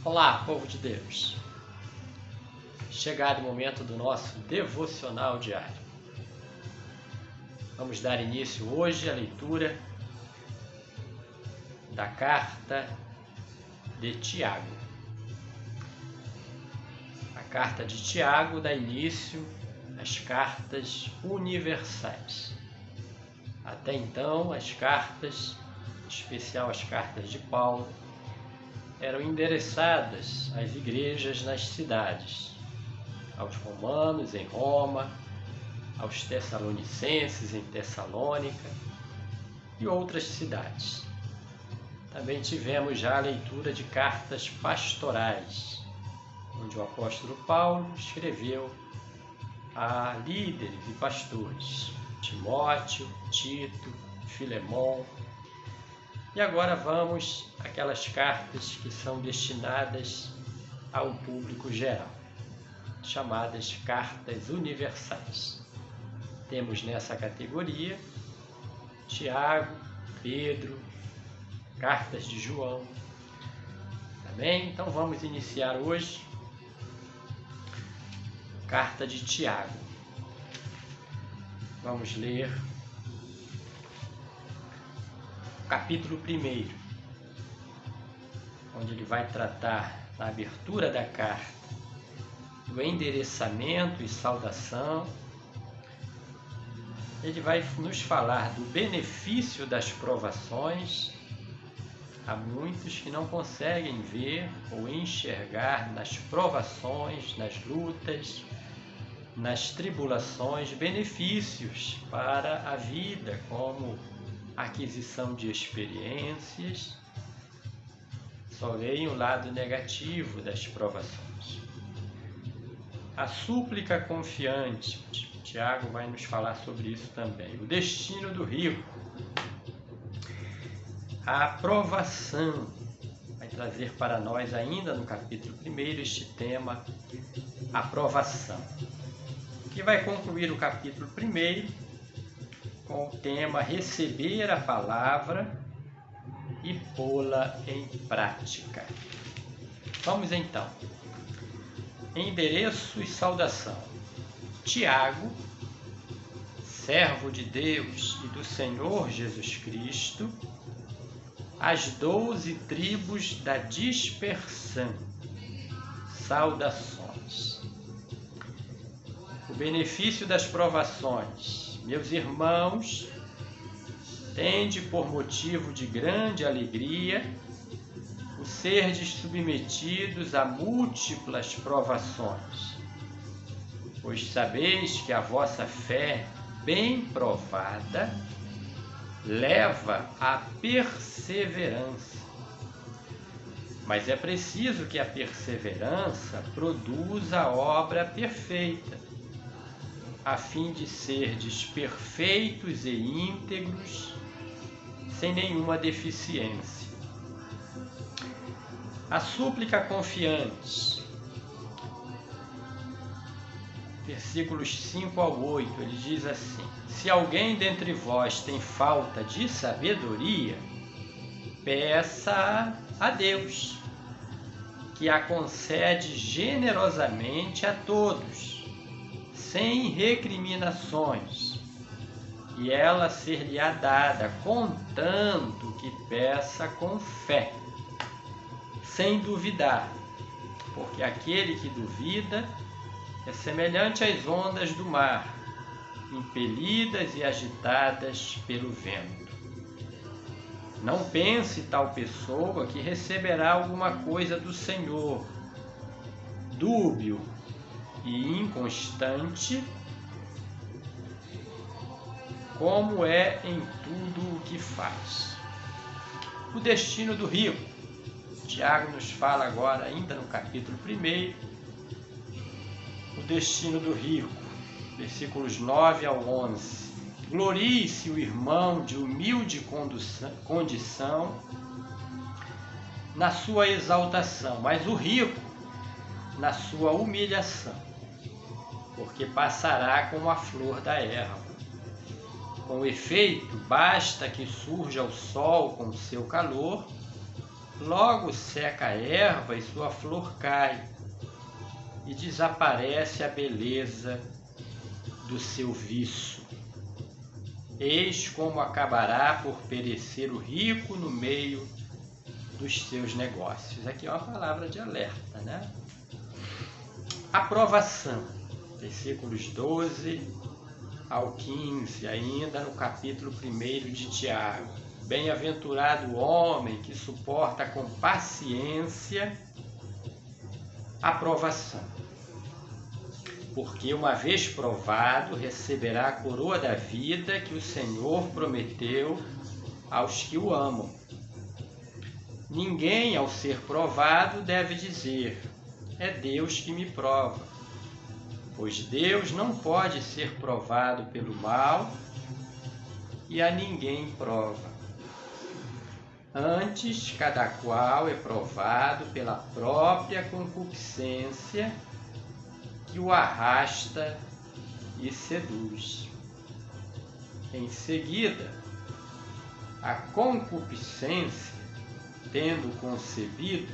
Olá, povo de Deus! Chegado o momento do nosso devocional diário. Vamos dar início hoje à leitura da carta de Tiago. A carta de Tiago dá início às cartas universais. Até então, as cartas, em especial as cartas de Paulo, eram endereçadas às igrejas nas cidades, aos romanos em Roma, aos tessalonicenses em Tessalônica e outras cidades. Também tivemos já a leitura de cartas pastorais, onde o apóstolo Paulo escreveu a líderes e pastores, Timóteo, Tito, Filemon. E agora vamos àquelas cartas que são destinadas ao público geral, chamadas cartas universais. Temos nessa categoria Tiago, Pedro, cartas de João. Amém? Então vamos iniciar hoje a carta de Tiago. Vamos ler capítulo 1, onde ele vai tratar, na abertura da carta, do endereçamento e saudação. Ele vai nos falar do benefício das provações. Há muitos que não conseguem ver ou enxergar nas provações, nas lutas, nas tribulações, benefícios para a vida, como aquisição de experiências. Só veem o lado negativo das provações. A súplica confiante, Tiago vai nos falar sobre isso também. O destino do rico. A aprovação vai trazer para nós ainda no capítulo 1 este tema, aprovação, que vai concluir o capítulo 1 com o tema receber a palavra e pô-la em prática. Vamos então. Endereço e saudação. Tiago, servo de Deus e do Senhor Jesus Cristo, às 12 tribos da dispersão. Saudações. O benefício das provações. Meus irmãos, tende por motivo de grande alegria o serdes submetidos a múltiplas provações, pois sabeis que a vossa fé, bem provada, leva à perseverança. Mas é preciso que a perseverança produza a obra perfeita, a fim de serdes perfeitos e íntegros, sem nenhuma deficiência. A súplica confiante, versículos 5 ao 8, ele diz assim: se alguém dentre vós tem falta de sabedoria, peça a Deus, que a concede generosamente a todos, sem recriminações, e ela ser-lhe-á dada, contanto que peça com fé, sem duvidar, porque aquele que duvida é semelhante às ondas do mar, impelidas e agitadas pelo vento. Não pense tal pessoa que receberá alguma coisa do Senhor. Dúbio e inconstante, como é em tudo o que faz. O destino do rico. Tiago nos fala agora, ainda no capítulo 1, o destino do rico, versículos 9 ao 11. Glorie-se o irmão de humilde condição na sua exaltação, mas o rico na sua humilhação, porque passará como a flor da erva. Com efeito, basta que surja o sol com seu calor logo seca a erva e sua flor cai, e desaparece a beleza do seu viço. Eis como acabará por perecer o rico no meio dos seus negócios. Aqui é uma palavra de alerta, né? Aprovação, versículos 12 ao 15, ainda no capítulo 1 de Tiago. Bem-aventurado o homem que suporta com paciência a provação, porque uma vez provado receberá a coroa da vida que o Senhor prometeu aos que o amam. Ninguém, ao ser provado, deve dizer: é Deus que me prova, pois Deus não pode ser provado pelo mal e a ninguém prova. Antes, cada qual é provado pela própria concupiscência que o arrasta e seduz. Em seguida, a concupiscência, tendo concebido,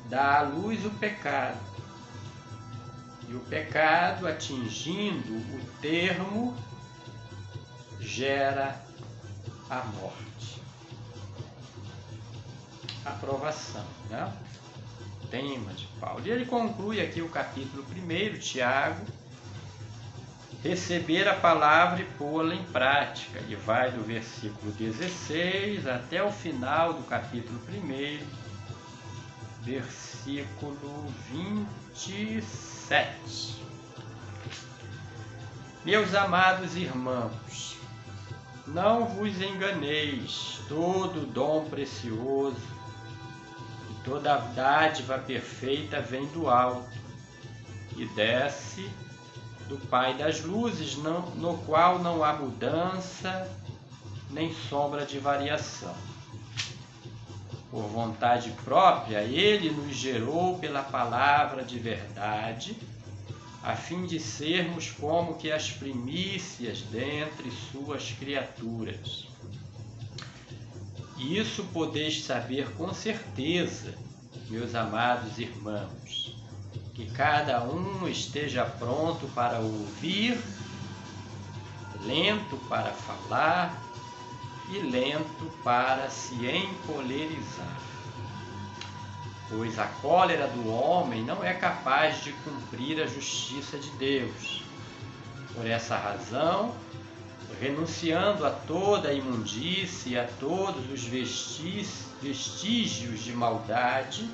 dá à luz o pecado. E o pecado, atingindo o termo, gera a morte. Aprovação, né? Tema de Paulo. E ele conclui aqui o capítulo 1, Tiago, receber a palavra e pô-la em prática. E vai do versículo 16 até o final do capítulo 1, versículo 27. Meus amados irmãos, não vos enganeis, todo dom precioso e toda dádiva perfeita vem do alto e desce do Pai das luzes, no qual não há mudança nem sombra de variação. Por vontade própria, Ele nos gerou pela palavra de verdade, a fim de sermos como que as primícias dentre suas criaturas. E isso podeis saber com certeza, meus amados irmãos, que cada um esteja pronto para ouvir, lento para falar e lento para se encolerizar. Pois a cólera do homem não é capaz de cumprir a justiça de Deus. Por essa razão, renunciando a toda a imundície e a todos os vestígios de maldade,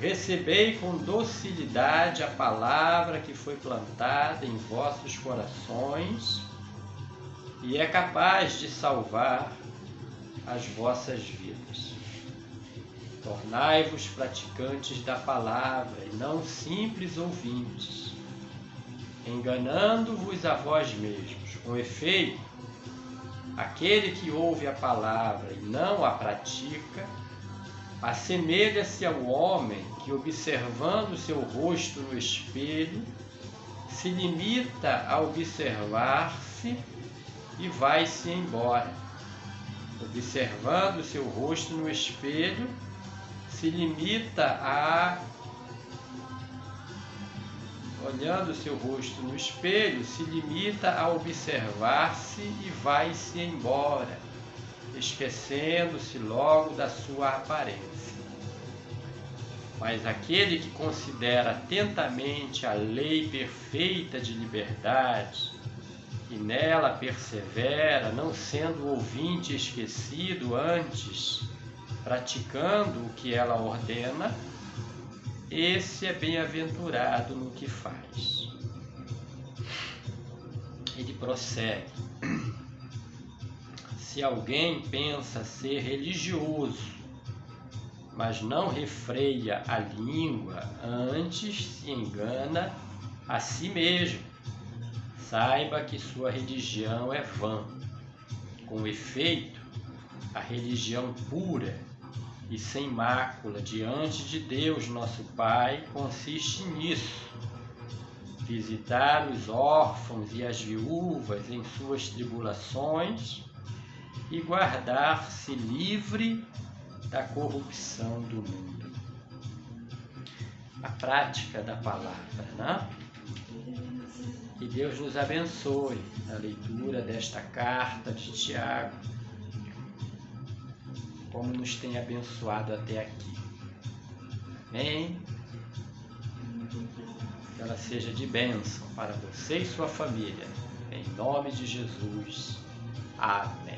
recebei com docilidade a palavra que foi plantada em vossos corações e é capaz de salvar as vossas vidas. Tornai-vos praticantes da palavra e não simples ouvintes, enganando-vos a vós mesmos. Com efeito, aquele que ouve a palavra e não a pratica, assemelha-se ao homem que, observando seu rosto no espelho, se limita a observar-se e vai-se embora. Observando seu rosto no espelho, se limita a... Olhando seu rosto no espelho, se limita a observar-se e vai-se embora, esquecendo-se logo da sua aparência. Mas aquele que considera atentamente a lei perfeita de liberdade e nela persevera, não sendo ouvinte esquecido, antes praticando o que ela ordena, esse é bem-aventurado no que faz. Ele prossegue: se alguém pensa ser religioso, mas não refreia a língua, antes se engana a si mesmo, saiba que sua religião é vã. Com efeito, a religião pura e sem mácula diante de Deus nosso Pai consiste nisso: visitar os órfãos e as viúvas em suas tribulações e guardar-se livre da corrupção do mundo. A prática da palavra, né? Que Deus nos abençoe na leitura desta carta de Tiago, como nos tem abençoado até aqui. Amém? Que ela seja de bênção para você e sua família. Em nome de Jesus. Amém.